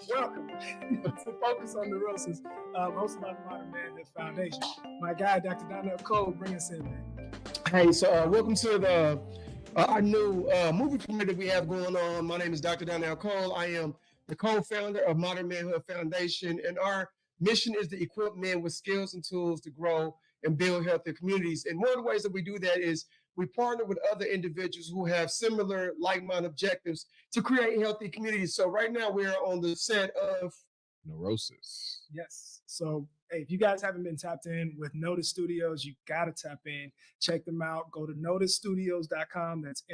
Welcome to Focus on Neurosis, hosted by the Modern Manhood Foundation. My guy, Dr. Donnell Cole, bring us in, man. Hey, so welcome to our new movie premiere that we have going on. My name is Dr. Donnell Cole. I am the co-founder of Modern Manhood Foundation, and our mission is to equip men with skills and tools to grow and build healthy communities. And one of the ways that we do that is we partner with other individuals who have similar like-minded objectives to create healthy communities. So right now we are on the set of Neurosis. Yes. So, hey, if you guys haven't been tapped in with Notis Studios, you got to tap in. Check them out. Go to notisstudios.com. That's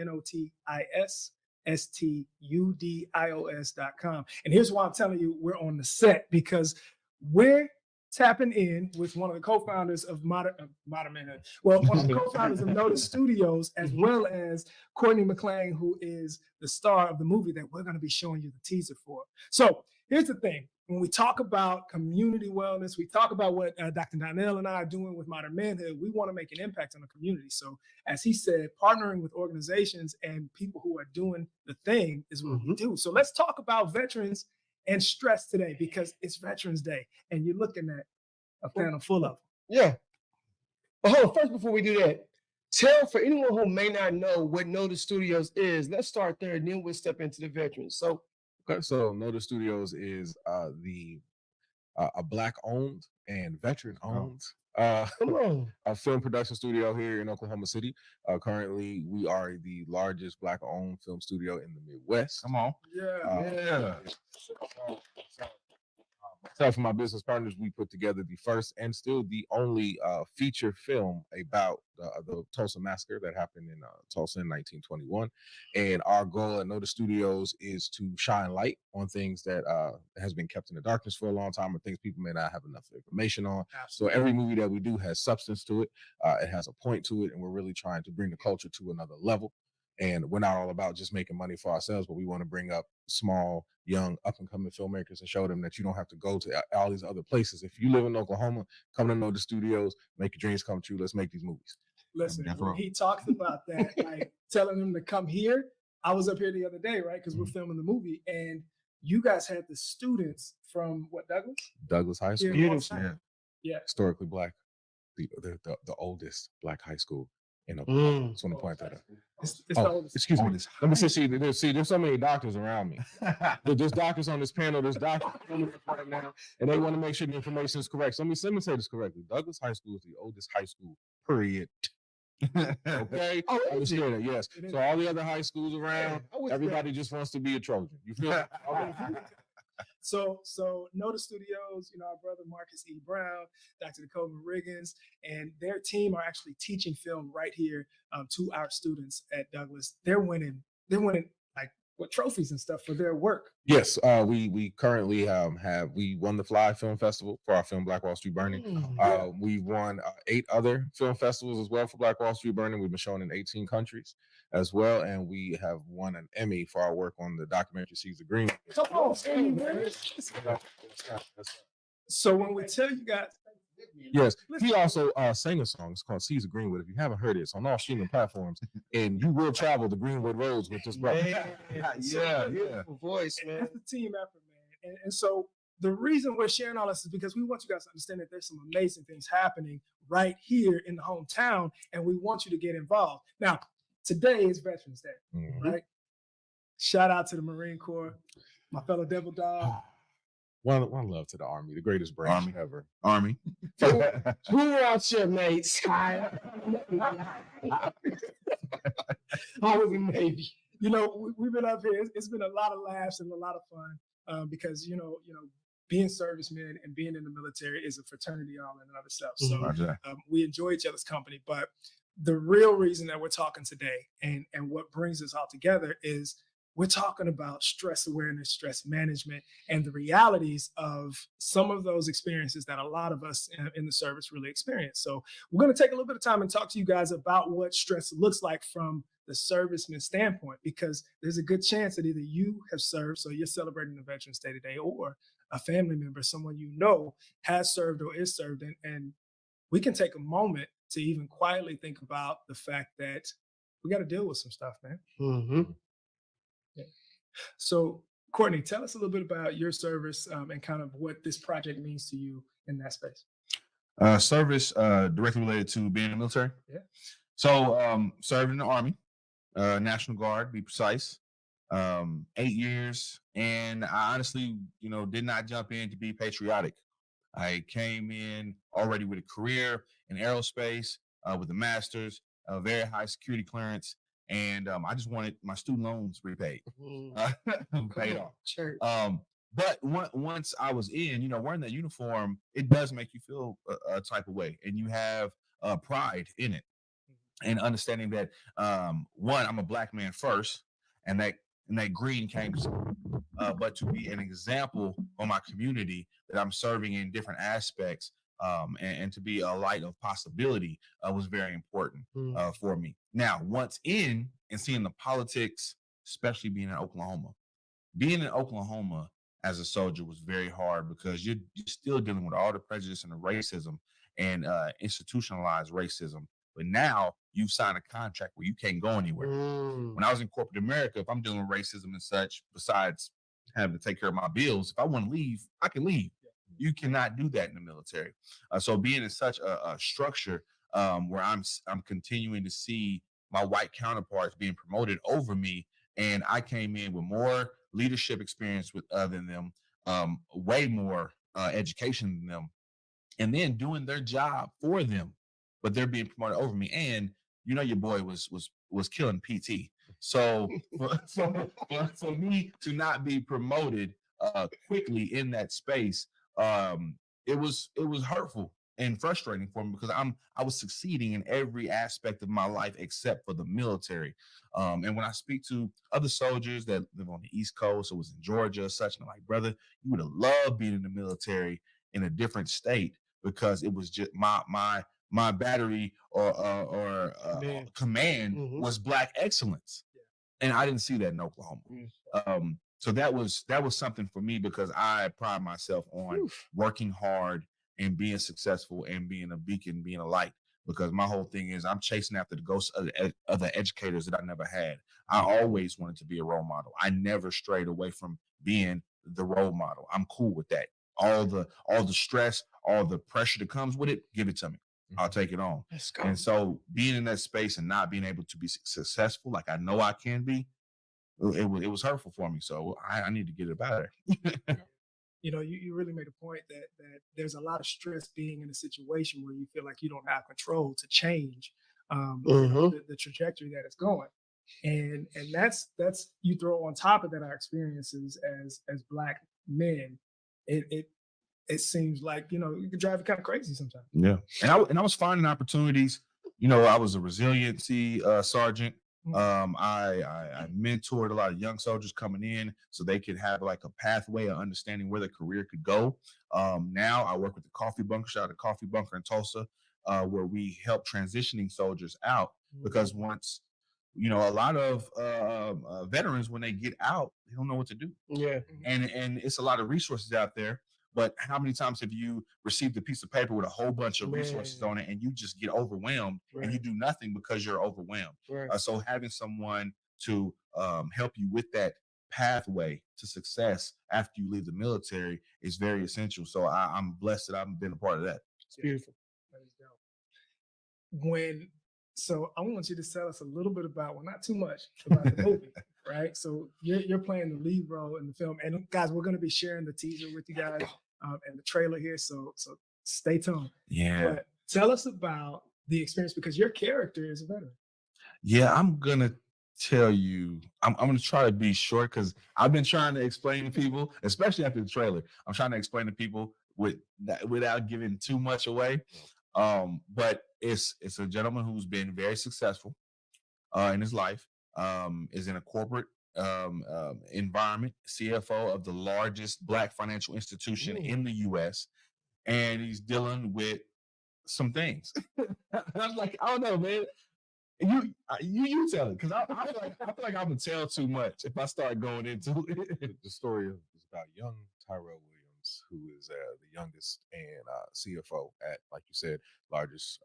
NOTISSTUDIOS.com. And here's why I'm telling you we're on the set, because we're tapping in with one of the co-founders of Modern Manhood. Well, one of the co-founders of Notis Studios, as well as Courtney McClain, who is the star of the movie that we're going to be showing you the teaser for. So here's the thing. When we talk about community wellness, we talk about what Dr. Donnell and I are doing with Modern Manhood. We want to make an impact on the community. So as he said, partnering with organizations and people who are doing the thing is what we do. So let's talk about veterans and stress today, because it's Veterans Day and you're looking at a panel full of them. Yeah. But hold on, first before we do that, tell for anyone who may not know what Notis Studios is, let's start there and then we'll step into the veterans. So Notis Studios is a Black-owned and veteran-owned a film production studio here in Oklahoma City. Currently, we are the largest Black-owned film studio in the Midwest. Yeah. Myself and my business partners, we put together the first and still the only feature film about the Tulsa massacre that happened in Tulsa in 1921. And our goal at Notis Studios is to shine light on things that has been kept in the darkness for a long time, or things people may not have enough information on. Absolutely. So every movie that we do has substance to it. It has a point to it, and we're really trying to bring the culture to another level. And we're not all about just making money for ourselves, but we want to bring up small, young, up-and-coming filmmakers and show them that you don't have to go to all these other places. If you live in Oklahoma, come to Notis Studios, make your dreams come true. Let's make these movies. Listen, when he talks about that, like telling them to come here, I was up here the other day, right? Because we're filming the movie, and you guys had the students from what, Douglas? Douglas High School. Yeah. Historically Black, the oldest Black high school. You know, just want to point that out. Excuse me. Let me see. There's so many doctors around me. There's doctors on this panel. There's doctors right now, and they want to make sure the information is correct. So let me say this correctly. Douglas High School is the oldest high school, period. Okay? Understand that, yes. So all the other high schools around, everybody just wants to be a Trojan. You feel me? So Notis Studios, our brother Marcus E. Brown, Dr. Dakota Riggins, and their team are actually teaching film right here to our students at Douglas. They're winning like what trophies and stuff for their work. Yes, we currently we won the Fly Film Festival for our film Black Wall Street Burning. We've won 8 other film festivals as well for Black Wall Street Burning. We've been shown in 18 countries as well, and we have won an Emmy for our work on the documentary Seeds of Green. Come on, so when we tell you guys, yes, he also sang a song. It's called Seeds of Greenwood. If you haven't heard it, it's on all streaming platforms, and you will travel the Greenwood roads with this brother. Beautiful voice, man. It's a team effort, man. And so the reason we're sharing all this is because we want you guys to understand that there's some amazing things happening right here in the hometown, and we want you to get involved. Now, today is Veterans Day, right? Shout out to the Marine Corps, my fellow Devil Dog. One love to the Army, the greatest branch ever. Army. Who wants your mates? I was a Navy. We've been up here. It's been a lot of laughs and a lot of fun because being servicemen and being in the military is a fraternity all in and of itself. So we enjoy each other's company. But the real reason that we're talking today and what brings us all together is we're talking about stress awareness, stress management, and the realities of some of those experiences that a lot of us in the service really experience. So we're going to take a little bit of time and talk to you guys about what stress looks like from the serviceman standpoint, because there's a good chance that either you have served, so you're celebrating the Veterans Day today, or a family member, someone has served or is served. And we can take a moment to even quietly think about the fact that we got to deal with some stuff, man. Yeah. So Courtney, tell us a little bit about your service and kind of what this project means to you in that space. Service directly related to being in the military. Yeah. So served in the Army, National Guard, to be precise. 8 years, and I honestly, did not jump in to be patriotic. I came in already with a career in aerospace, with a master's, a very high security clearance, and I just wanted my student loans repaid, paid off. Sure. But once I was in, wearing that uniform, it does make you feel a type of way, and you have pride in it, and understanding that one, I'm a Black man first, and that green came, but to be an example for my community that I'm serving in different aspects, and to be a light of possibility was very important for me. Now, once in and seeing the politics, especially being in Oklahoma as a soldier was very hard because you're still dealing with all the prejudice and the racism and institutionalized racism. But now you've signed a contract where you can't go anywhere. When I was in corporate America, if I'm dealing with racism and such, besides having to take care of my bills, if I want to leave, I can leave. You cannot do that in the military. So being in such a structure where I'm continuing to see my white counterparts being promoted over me, and I came in with more leadership experience than them, way more education than them, and then doing their job for them, but they're being promoted over me. And your boy was killing PT. So for me to not be promoted quickly in that space, it was hurtful and frustrating for me because I was succeeding in every aspect of my life except for the military. And when I speak to other soldiers that live on the East Coast or was in Georgia or such, and I'm like, brother, you would have loved being in the military in a different state because it was just my battery or command was Black excellence. And I didn't see that in Oklahoma. So that was something for me because I pride myself on working hard and being successful and being a beacon, being a light, because my whole thing is I'm chasing after the ghosts of the educators that I never had. I always wanted to be a role model. I never strayed away from being the role model. I'm cool with that. All the stress, all the pressure that comes with it, give it to me. I'll take it on. And so being in that space and not being able to be successful like I know I can be, it was hurtful for me. So I need to get it better. You really made a point that there's a lot of stress being in a situation where you feel like you don't have control to change the trajectory that it's going. And that's you throw on top of that our experiences as Black men, it seems like it can drive you kind of crazy sometimes. Yeah, and I was finding opportunities. I was a resiliency sergeant. I mentored a lot of young soldiers coming in so they could have like a pathway of understanding where their career could go. Now I work with the Coffee Bunker, shout out to Coffee Bunker in Tulsa, where we help transitioning soldiers out because once a lot of veterans, when they get out, they don't know what to do. Yeah, and it's a lot of resources out there. But how many times have you received a piece of paper with a whole bunch of resources on it and you just get overwhelmed and you do nothing because you're overwhelmed? So having someone to help you with that pathway to success after you leave the military is very essential. So I'm blessed that I've been a part of that. It's beautiful. That is dope. So I want you to tell us a little bit about, well, not too much about the movie, right? So you're playing the lead role in the film, and guys, we're going to be sharing the teaser with you guys and the trailer here. So stay tuned. Yeah. But tell us about the experience because your character is a veteran. Yeah, I'm gonna tell you. I'm gonna try to be short because I've been trying to explain to people, especially after the trailer. I'm trying to explain to people without giving too much away. But it's a gentleman who's been very successful in his life, is in a corporate environment, CFO of the largest Black financial institution in the U.S., and he's dealing with some things. I was like, I don't know, man. You tell it, because I feel like I'm gonna tell too much if I start going into it. The story is about young Tyrell Williams, who is the youngest and CFO at, like you said, largest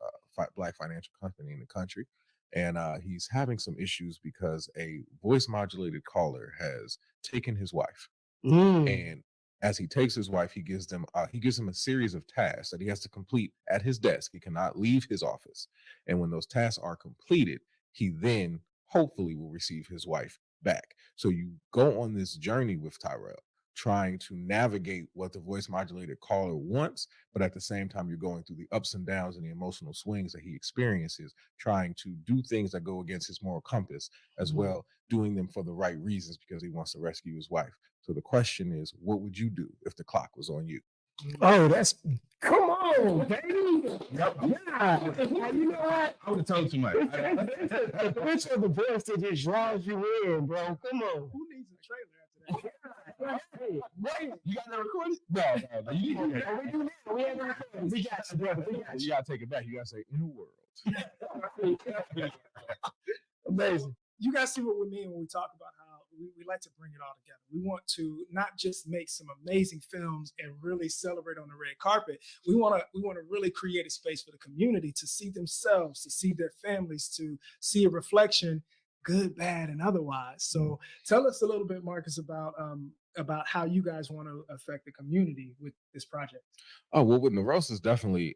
Black financial company in the country. And he's having some issues because a voice modulated caller has taken his wife. And as he takes his wife, he gives him a series of tasks that he has to complete at his desk. He cannot leave his office. And when those tasks are completed, he then hopefully will receive his wife back. So you go on this journey with Tyrell, trying to navigate what the voice modulated caller wants, but at the same time, you're going through the ups and downs and the emotional swings that he experiences, trying to do things that go against his moral compass, as well, doing them for the right reasons because he wants to rescue his wife. So the question is, what would you do if the clock was on you? Oh, come on, baby. Yep. Yeah. You know what? I would have told too much. Which of the voice that just draws you in, bro? Come on. Who needs a trailer after that? Hey, wait, You got that recorded? No. we do now. We haven't recorded. We got you, brother. We got You you. gotta take it back. You gotta say, in a world. Amazing. You guys see what we mean when we talk about how we like to bring it all together. We want to not just make some amazing films and really celebrate on the red carpet. We want to really create a space for the community to see themselves, to see their families, to see a reflection, good, bad, and otherwise. So tell us a little bit, Marcus, about how you guys want to affect the community with this project. Oh, well, with Neurosis, definitely,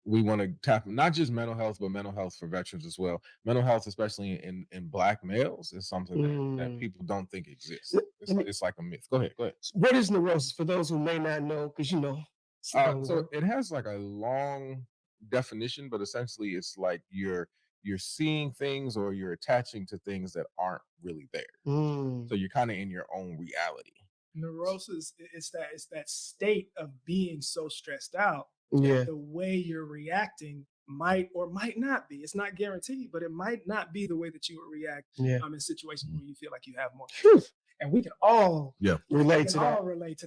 we want to tap not just mental health, but mental health for veterans as well. Mental health, especially in Black males, is something that people don't think exists. It's like a myth. Go ahead. What is neurosis for those who may not know? Because So it has like a long definition, but essentially it's like you're seeing things or you're attaching to things that aren't really there. So you're kind of in your own reality. Neurosis is that state of being so stressed out. Yeah. The way you're reacting might or might not be. It's not guaranteed, but it might not be the way that you would react in situations where you feel like you have more. And we can all relate to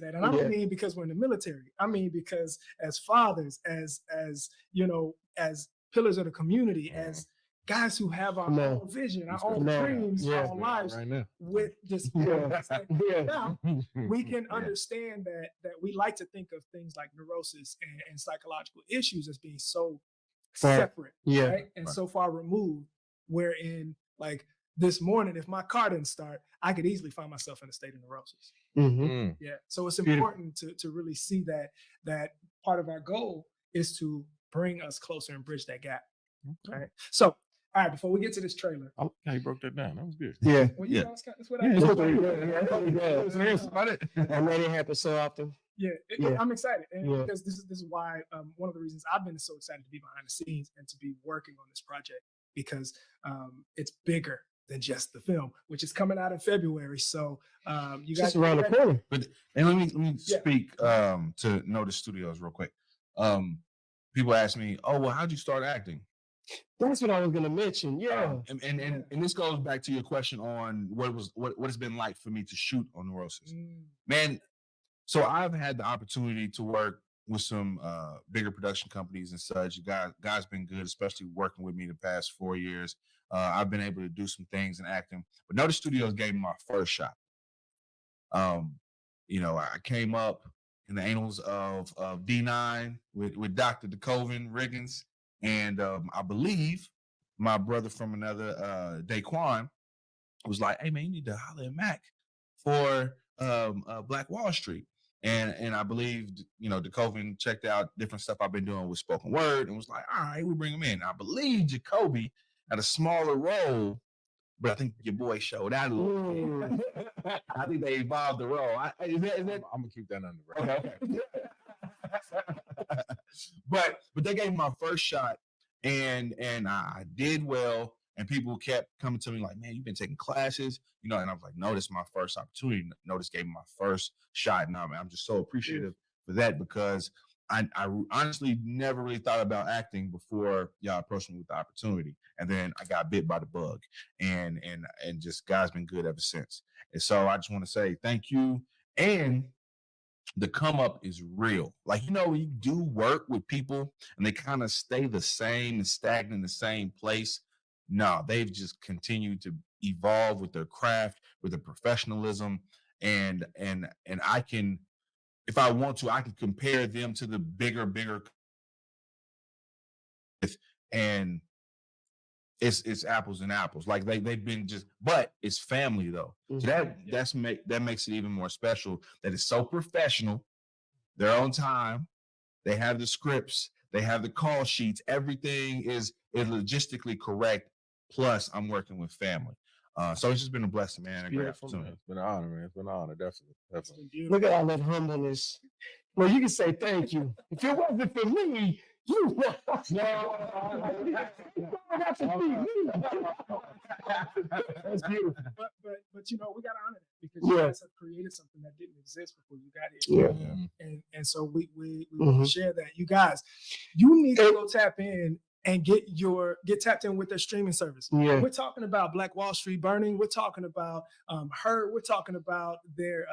that. And I don't mean because we're in the military. I mean because as fathers, as you know, as pillars of the community, as guys who have our own vision, our own dreams, our own lives, right now. with just now, we can understand that we like to think of things like neurosis and psychological issues as being so separate, right? And so far removed, wherein like this morning, if my car didn't start, I could easily find myself in a state of neurosis. Yeah. So it's important to really see that part of our goal is to bring us closer and bridge that gap. Right. So, all right, before we get to this trailer. I like how you broke that down. That was good. Yeah. Well, that's what I made it happen so often. I'm excited. And because this is why one of the reasons I've been so excited to be behind the scenes and to be working on this project, because it's bigger than just the film, which is coming out in February. So you guys just around the corner. And let me speak to Notis Studios real quick. People ask me, "Oh, well, how'd you start acting?" That's what I was going to mention. Yeah. And this goes back to your question on what it's been like for me to shoot on Neurosis. Man, so I've had the opportunity to work with some bigger production companies and such. Guys been good, especially working with me the past 4 years. I've been able to do some things in acting, but Notis Studios gave me my first shot. I came up in the annals of D9 with Dr. DeCoven Riggins. And I believe my brother from another, Daquan, was like, "Hey, man, you need to holler at Mac for Black Wall Street." And I believe, DeCoven checked out different stuff I've been doing with spoken word and was like, "All right, we bring him in." I believe Jacoby had a smaller role, but I think your boy showed out a little bit. I think they evolved the role. I'm going to keep that under wraps. Okay. But they gave me my first shot, and I did well, and people kept coming to me like, "Man, you've been taking classes," and I was like, "No, this is my first opportunity." Notis gave me my first shot, and I'm just so appreciative for that, because I honestly never really thought about acting before y'all approached me with the opportunity, and then I got bit by the bug, and just God's been good ever since. And so I just want to say thank you. And the come up is real. Like, when you do work with people and they kind of stay the same and stagnant in the same place. No, they've just continued to evolve with their craft, with their professionalism. And I can, if I want to, I can compare them to the bigger, and it's apples and apples. Like they've been but it's family though. So that makes it even more special. That it's so professional. They're on time. They have the scripts. They have the call sheets. Everything is logistically correct. Plus, I'm working with family. So it's just been a blessing, man. A great opportunity. It's been an honor, man. It's been an honor, definitely. Look at all that humbleness. Well, you can say thank you. If it wasn't for me, you got to feed me. That's beautiful. But you know, we got to honor that because you guys have created something that didn't exist before you got here. Yeah. And so we want to share that. You guys, you need to go tap in and get tapped in with their streaming service. Yeah. We're talking about Black Wall Street Burning. We're talking about her. We're talking about their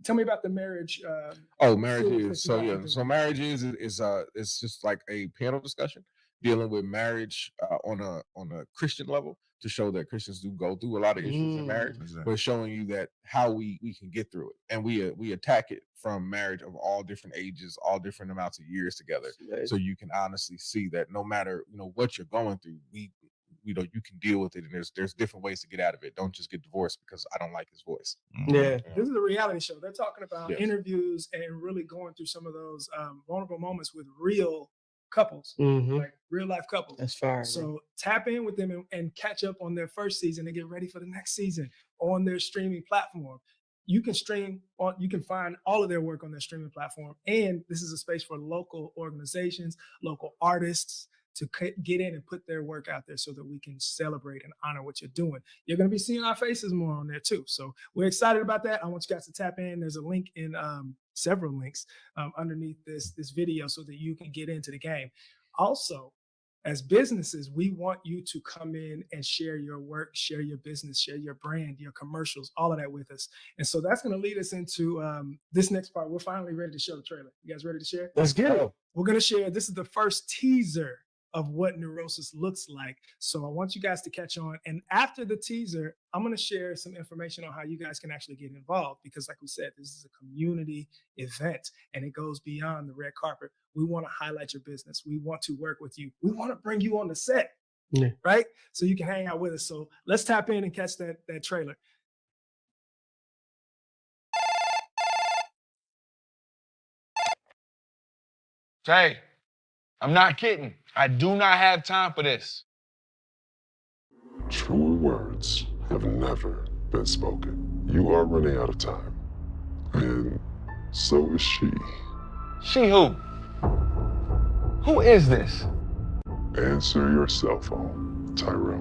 tell me about the marriage. Marriage is so marriage is it's just like a panel discussion dealing with marriage on a Christian level to show that Christians do go through a lot of issues in marriage, but showing you that how we can get through it, and we attack it from marriage of all different ages, all different amounts of years together, so you can honestly see that no matter what you're going through, you can deal with it, and there's different ways to get out of it. Don't just get divorced because I don't like his voice. This is a reality show. They're talking about interviews and really going through some of those vulnerable moments with real couples, like real life couples. That's fine. So tap in with them and catch up on their first season and get ready for the next season on their streaming platform. You can find all of their work on their streaming platform. And this is a space for local organizations, local artists to get in and put their work out there so that we can celebrate and honor what you're doing. You're going to be seeing our faces more on there too. So we're excited about that. I want you guys to tap in. There's a link in several links underneath this video so that you can get into the game. Also, as businesses, we want you to come in and share your work, share your business, share your brand, your commercials, all of that with us. And so that's going to lead us into this next part. We're finally ready to show the trailer. You guys ready to share? Let's get it. We're going to share. This is the first teaser of what Neurosis looks like. So I want you guys to catch on. And after the teaser, I'm going to share some information on how you guys can actually get involved. Because like we said, this is a community event and it goes beyond the red carpet. We want to highlight your business. We want to work with you. We want to bring you on the set, right? So you can hang out with us. So let's tap in and catch that trailer. Hey, I'm not kidding. I do not have time for this. Truer words have never been spoken. You are running out of time. And so is she. She who? Who is this? Answer your cell phone, Tyrell.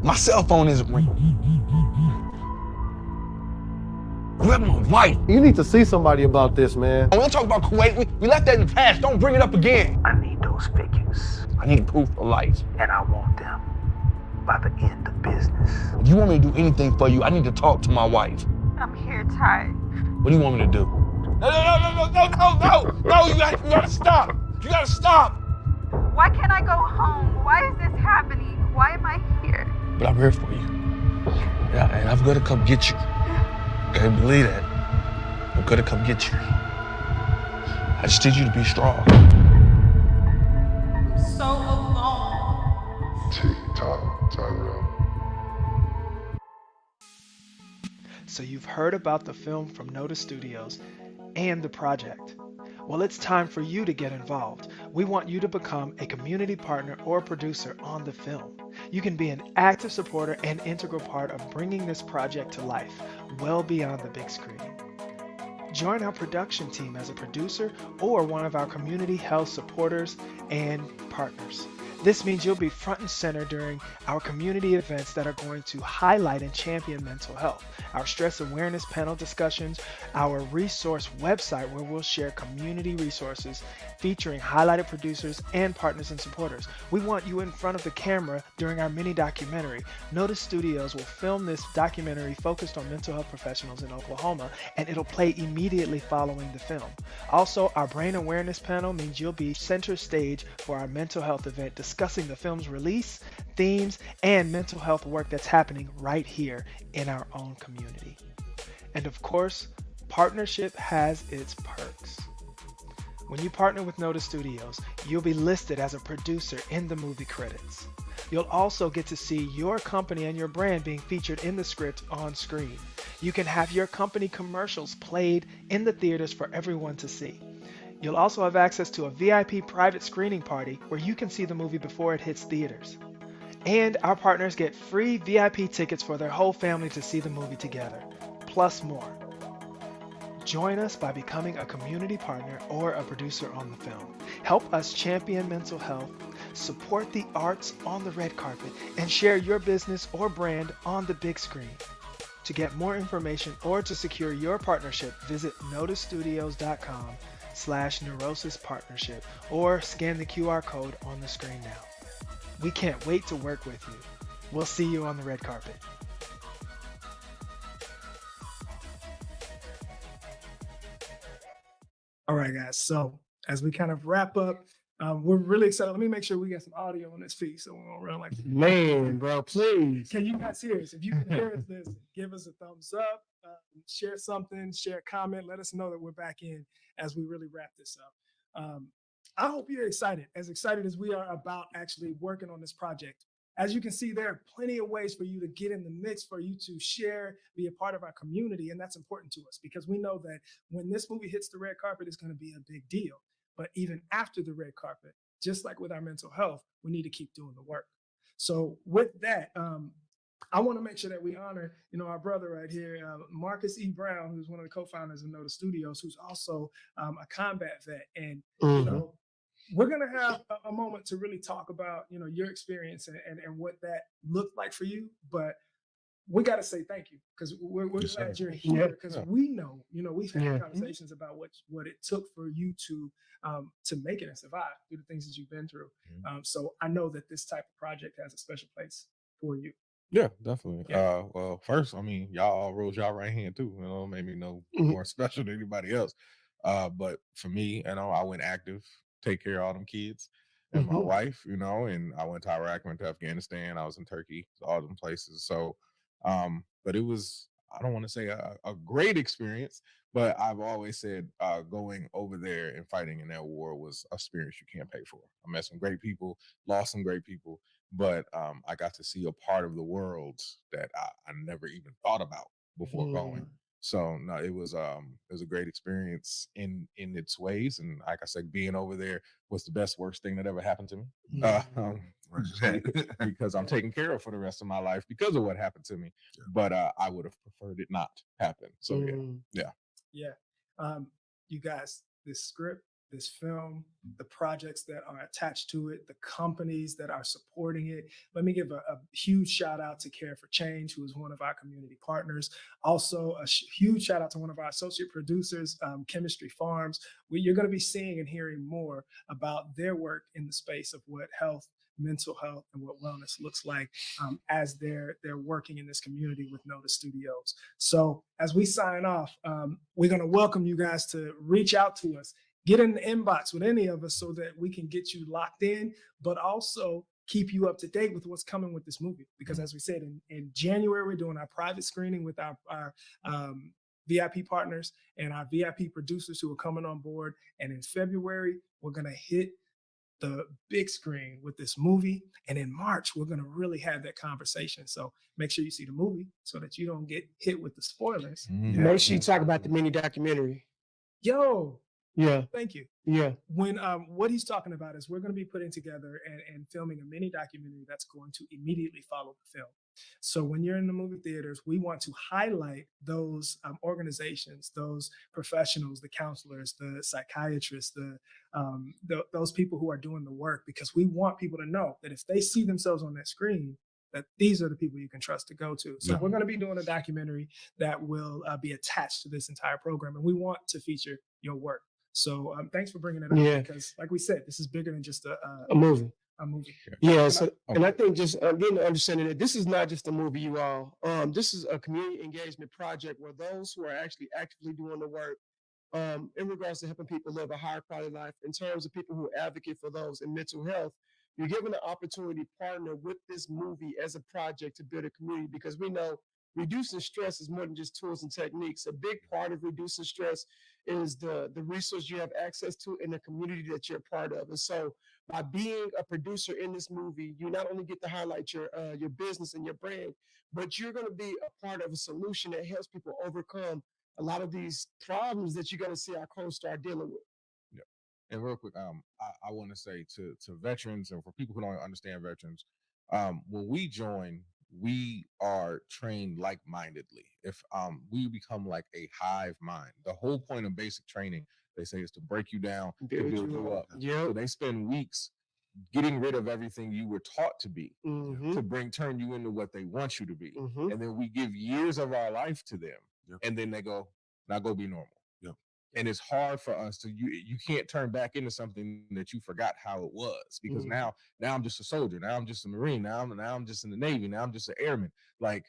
My cell phone isn't ringing. You have my wife. You need to see somebody about this, man. We don't talk about Kuwait. We left that in the past. Don't bring it up again. I need those figures. I need proof of life. And I want them by the end of business. If you want me to do anything for you, I need to talk to my wife. I'm here, Ty. What do you want me to do? No, you gotta stop. You gotta stop. Why can't I go home? Why is this happening? Why am I here? But I'm here for you. Yeah, and I'm gonna come get you. Can't believe that. I'm gonna come get you. I just need you to be strong. I'm so alone. Tick-tock, Tyrell. So you've heard about the film from Notis Studios and the project. Well, it's time for you to get involved. We want you to become a community partner or producer on the film. You can be an active supporter and integral part of bringing this project to life, well beyond the big screen. Join our production team as a producer or one of our community health supporters and partners. This means you'll be front and center during our community events that are going to highlight and champion mental health, our stress awareness panel discussions, our resource website where we'll share community resources featuring highlighted producers and partners and supporters. We want you in front of the camera during our mini documentary. Notis Studios will film this documentary focused on mental health professionals in Oklahoma, and it'll play immediately following the film. Also, our brain awareness panel means you'll be center stage for our mental health event discussing the film's release, themes, and mental health work that's happening right here in our own community. And of course, partnership has its perks. When you partner with Notis Studios, you'll be listed as a producer in the movie credits. You'll also get to see your company and your brand being featured in the script on screen. You can have your company commercials played in the theaters for everyone to see. You'll also have access to a VIP private screening party where you can see the movie before it hits theaters. And our partners get free VIP tickets for their whole family to see the movie together, plus more. Join us by becoming a community partner or a producer on the film. Help us champion mental health, support the arts on the red carpet, and share your business or brand on the big screen. To get more information or to secure your partnership, visit notisstudios.com/Neurosis Partnership or scan the QR code on the screen now. We can't wait to work with you. We'll see you on the red carpet. All right, guys. So as we kind of wrap up, we're really excited. Let me make sure we get some audio on this feed so we won't run like Man, bro, please. Can you guys hear us? If you can hear us, listen, give us a thumbs up, share something, share a comment. Let us know that we're back in as we really wrap this up. I hope you're excited as we are about actually working on this project. As you can see, there are plenty of ways for you to get in the mix, for you to share, be a part of our community. And that's important to us because we know that when this movie hits the red carpet, it's going to be a big deal. But even after the red carpet, just like with our mental health, we need to keep doing the work. So with that, I want to make sure that we honor, our brother right here, Marcus E. Brown, who's one of the co-founders of Notis Studios, who's also a combat vet. And, we're going to have a moment to really talk about, your experience and what that looked like for you. But we got to say thank you because we're glad you're here because we know, we've had conversations about what it took for you to make it and survive through the things that you've been through. So I know that this type of project has a special place for you. Yeah, definitely. Yeah. Well, first, y'all all rose y'all right hand too, made me know more special than anybody else. But for me, I went active, take care of all them kids and my wife, and I went to Iraq, went to Afghanistan, I was in Turkey, all them places. So, but it was, I don't want to say a great experience, but I've always said going over there and fighting in that war was an experience you can't pay for. I met some great people, lost some great people, but I got to see a part of the world that I never even thought about before going. So no, it was a great experience in its ways, and like I said, being over there was the worst thing that ever happened to me. Because I'm taken care of for the rest of my life because of what happened to me. But I would have preferred it not happen. So yeah. You guys, this script, this film, the projects that are attached to it, the companies that are supporting it. Let me give a huge shout out to Care for Change, who is one of our community partners. Also, a huge shout out to one of our associate producers, Chemistry Farms. You're going to be seeing and hearing more about their work in the space of what health, mental health, and what wellness looks like as they're working in this community with Notis Studios. So as we sign off, we're going to welcome you guys to reach out to us. Get in the inbox with any of us so that we can get you locked in, but also keep you up to date with what's coming with this movie. Because as we said, in January, we're doing our private screening with our VIP partners and our VIP producers who are coming on board. And in February, we're going to hit the big screen with this movie. And in March, we're going to really have that conversation. So make sure you see the movie so that you don't get hit with the spoilers. Make sure you talk about the mini documentary. Yeah. Thank you. Yeah. When what he's talking about is we're going to be putting together and filming a mini documentary that's going to immediately follow the film. So when you're in the movie theaters, we want to highlight those organizations, those professionals, the counselors, the psychiatrists, those people who are doing the work, because we want people to know that if they see themselves on that screen, that these are the people you can trust to go to. So we're going to be doing a documentary that will be attached to this entire program, and we want to feature your work. So thanks for bringing it up because, like we said, this is bigger than just a movie. Yeah. So, and I think just getting the understanding that this is not just a movie, you all. This is a community engagement project where those who are actually actively doing the work in regards to helping people live a higher quality life, in terms of people who advocate for those in mental health, you're given the opportunity to partner with this movie as a project to build a community, because we know reducing stress is more than just tools and techniques. A big part of reducing stress is the resource you have access to in the community that you're a part of. And so by being a producer in this movie, you not only get to highlight your business and your brand, but you're going to be a part of a solution that helps people overcome a lot of these problems that you're going to see our co-star dealing with. Yeah. And real quick, I want to say to veterans and for people who don't understand veterans, when we join, we are trained like-mindedly. If we become like a hive mind, the whole point of basic training, they say, is to break you down, to build you up. Yeah. So they spend weeks getting rid of everything you were taught to be, to turn you into what they want you to be. And then we give years of our life to them. And then they go, now go be normal. And it's hard for us to, you can't turn back into something that you forgot how it was, because now I'm just a soldier. Now I'm just a Marine. Now I'm just in the Navy. Now I'm just an airman. Like,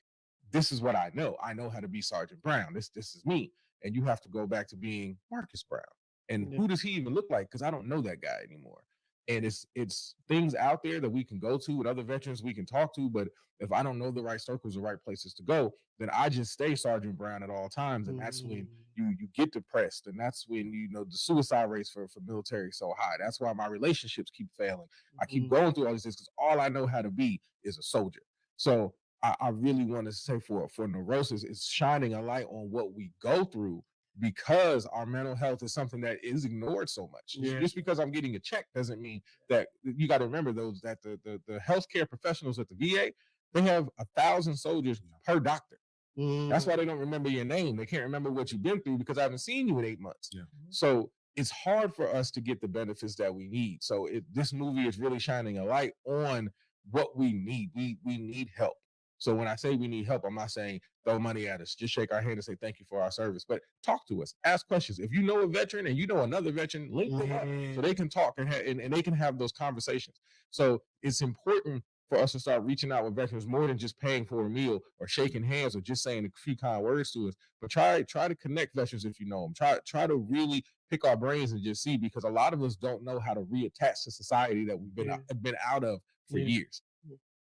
this is what I know. I know how to be Sergeant Brown. This is me. And you have to go back to being Marcus Brown. And who does he even look like? Because I don't know that guy anymore. And it's things out there that we can go to with other veterans we can talk to. But if I don't know the right circles, the right places to go, then I just stay Sergeant Brown at all times. And that's when you get depressed. And that's when, the suicide rates for military is so high. That's why my relationships keep failing. I keep going through all these things because all I know how to be is a soldier. So I really want to say for Neurosis, it's shining a light on what we go through, because our mental health is something that is ignored so much. Just because I'm getting a check doesn't mean that. You got to remember that the healthcare professionals at the VA, they have 1,000 soldiers per doctor. That's why they don't remember your name. They can't remember what you've been through because I haven't seen you in 8 months. So it's hard for us to get the benefits that we need. So this movie is really shining a light on what we need. We need help. So when I say we need help, I'm not saying throw money at us. Just shake our hand and say thank you for our service. But talk to us. Ask questions. If you know a veteran and you know another veteran, link them up so they can talk and they can have those conversations. So it's important for us to start reaching out with veterans more than just paying for a meal or shaking hands or just saying a few kind words to us. But try to connect veterans if you know them. Try to really pick our brains and just see, because a lot of us don't know how to reattach to society that we've been out of for years.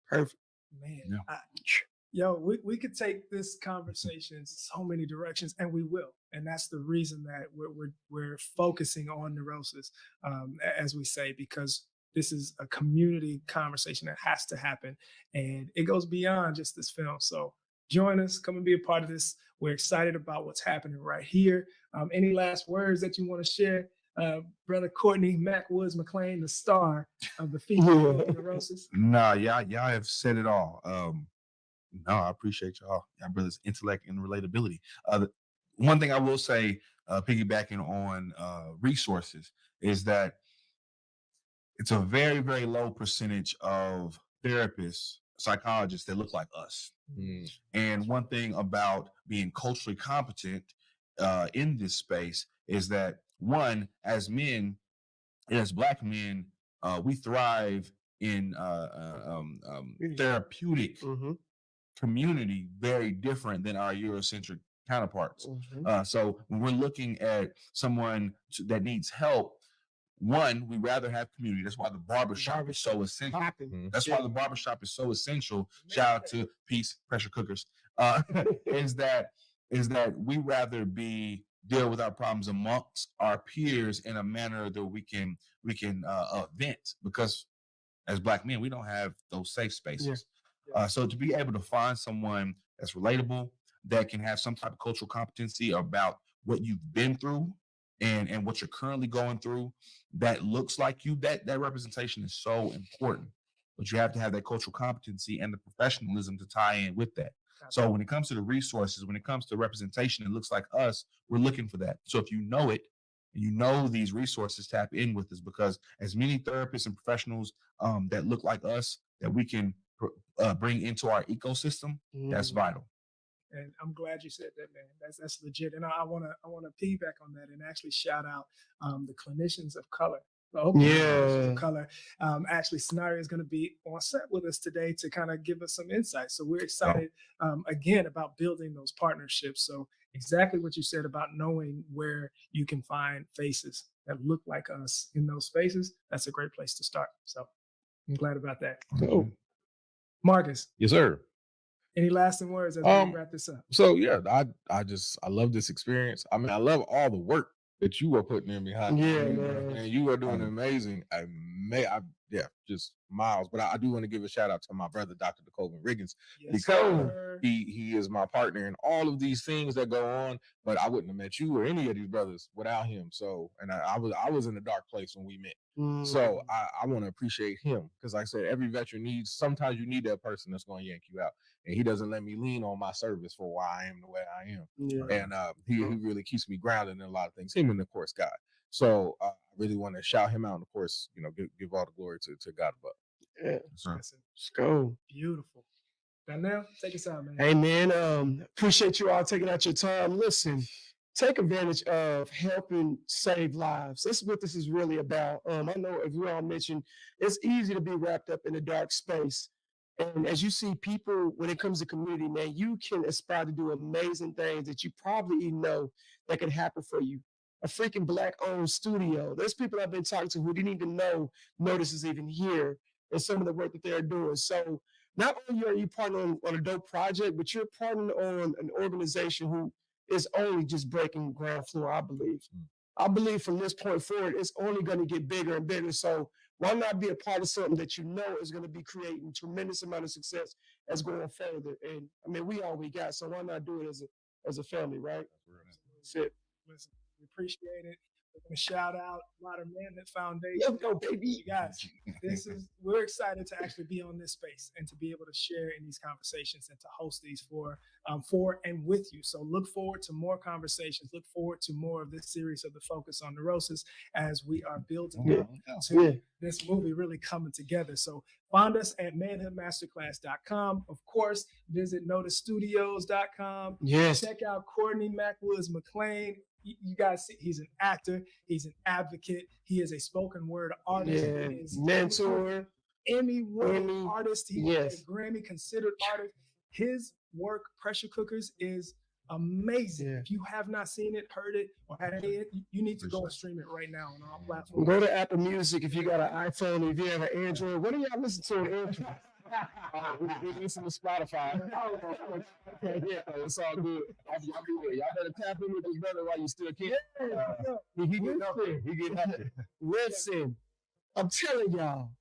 Perfect. Man, we could take this conversation so many directions, and we will. And that's the reason that we're focusing on Neurosis, as we say, because this is a community conversation that has to happen, and it goes beyond just this film. So join us, come and be a part of this. We're excited about what's happening right here. Any last words that you want to share? Brother Cordney, Mac Woods McClain, the star of the feature Neurosis. Nah, y'all have said it all. No, I appreciate y'all brothers' intellect and relatability. One thing I will say, piggybacking on resources, is that it's a very, very low percentage of therapists, psychologists that look like us. And one thing about being culturally competent in this space is that, one, as men, as Black men, we thrive in therapeutic community very different than our Eurocentric counterparts. So when we're looking at someone that needs help, one, we rather have community. That's why the barbershop is so essential. That's why the barbershop is so essential. Shout out to Peace Pressure Cookers. Is that we rather deal with our problems amongst our peers in a manner that we can vent, because as Black men, we don't have those safe spaces. So to be able to find someone that's relatable, that can have some type of cultural competency about what you've been through and what you're currently going through, that looks like you, that representation is so important. But you have to have that cultural competency and the professionalism to tie in with that. So when it comes to the resources, when it comes to representation, it looks like us, we're looking for that. So if you know it, and you know these resources, tap in with us, because as many therapists and professionals that look like us that we can bring into our ecosystem, that's vital. And I'm glad you said that, man. That's legit. And I want to piggyback on that and actually shout out the clinicians of color. Of color. Actually, Scenario is going to be on set with us today to kind of give us some insight. So we're excited again about building those partnerships. So exactly what you said about knowing where you can find faces that look like us in those spaces. That's a great place to start. So I'm glad about that. Cool. Marcus. Yes, sir. Any lasting words as we wrap this up? So yeah, I love this experience. I mean, I love all the work that you are putting in behind. Yeah, man. And you are doing amazing. Just miles. But I do want to give a shout out to my brother, Dr. DeCoven Riggins, because he is my partner in all of these things that go on. But I wouldn't have met you or any of these brothers without him. So, and I was in a dark place when we met. So I want to appreciate him because, like I said, every veteran needs. Sometimes you need that person that's going to yank you out, and he doesn't let me lean on my service for why I am the way I am. Yeah. And he really keeps me grounded in a lot of things. Him and the course guy. So I really want to shout him out, and of course, give all the glory to God above. Yeah, let's go. Beautiful. Now, take us out, man. Hey, man, appreciate you all taking out your time. Listen, take advantage of helping save lives. That's what this is really about. I know, as we all mentioned, it's easy to be wrapped up in a dark space. And as you see people, when it comes to community, man, you can aspire to do amazing things that you probably even know that can happen for you. A freaking Black-owned studio. There's people I've been talking to who didn't even know Notis is even here and some of the work that they're doing. So not only are you partnering on a dope project, but you're partnering on an organization who is only just breaking ground floor, I believe. I believe from this point forward, it's only going to get bigger and bigger. So why not be a part of something that you know is going to be creating tremendous amount of success as going further? And I mean, we all we got, so why not do it as a family, right? That's it. Listen, we appreciate it. We're going to shout out Modern Manhood Foundation. Let's go, baby. You guys, we're excited to actually be on this space and to be able to share in these conversations and to host these for and with you. So look forward to more conversations. Look forward to more of this series of the focus on neurosis as we are building up to this movie really coming together. So find us at manhoodmasterclass.com. Of course, visit notisstudios.com. Yes. Check out Cordney Macwoods McClain. You guys see, he's an actor, he's an advocate, he is a spoken word artist, he is mentor, Emmy-winning artist, he is a Grammy-considered artist. His work, Pressure Cookers, is amazing. If you have not seen it, heard it, or had it, you need to go and stream it right now on our platform. Go to Apple Music if you got an iPhone, if you have an Android. What do y'all listen to on Android? We listen to Spotify. It's all good. Y'all better tap in with this brother while you still can. He get up there. He get up there. Listen, I'm telling y'all,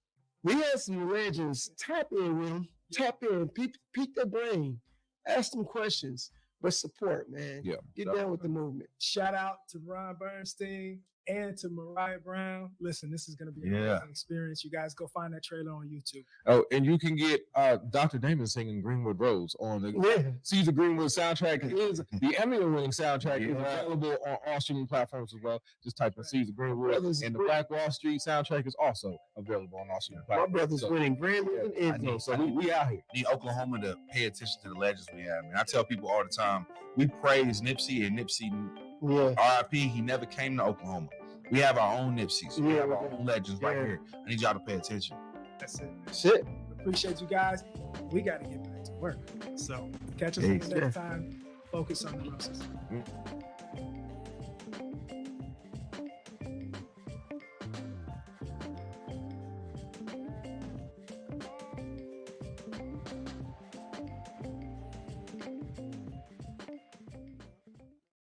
we had some legends. Tap in with them. Tap in. Pique their brain. Ask them questions. But support, man. Get down with the movement. Shout out to Ron Bernstein and to Mariah Brown. Listen, this is going to be an amazing experience. You guys go find that trailer on YouTube. Oh, and you can get Dr. Damon singing Greenwood Rose on the Caesar Greenwood soundtrack. Is the Emmy-winning soundtrack is available on all streaming platforms as well. Just type in Caesar Greenwood. And the Black Wall Street soundtrack is also available on all streaming platforms. My brother's winning Grammy and so we out here. Need Oklahoma to pay attention to the legends we have. And I tell people all the time, we praise Nipsey, and Nipsey, R.I.P., he never came to Oklahoma. We have our own Nipseys. We have our own legends right here. I need y'all to pay attention. That's it. That's it. Appreciate you guys. We got to get back to work. So catch us next time. Focus on neurosis.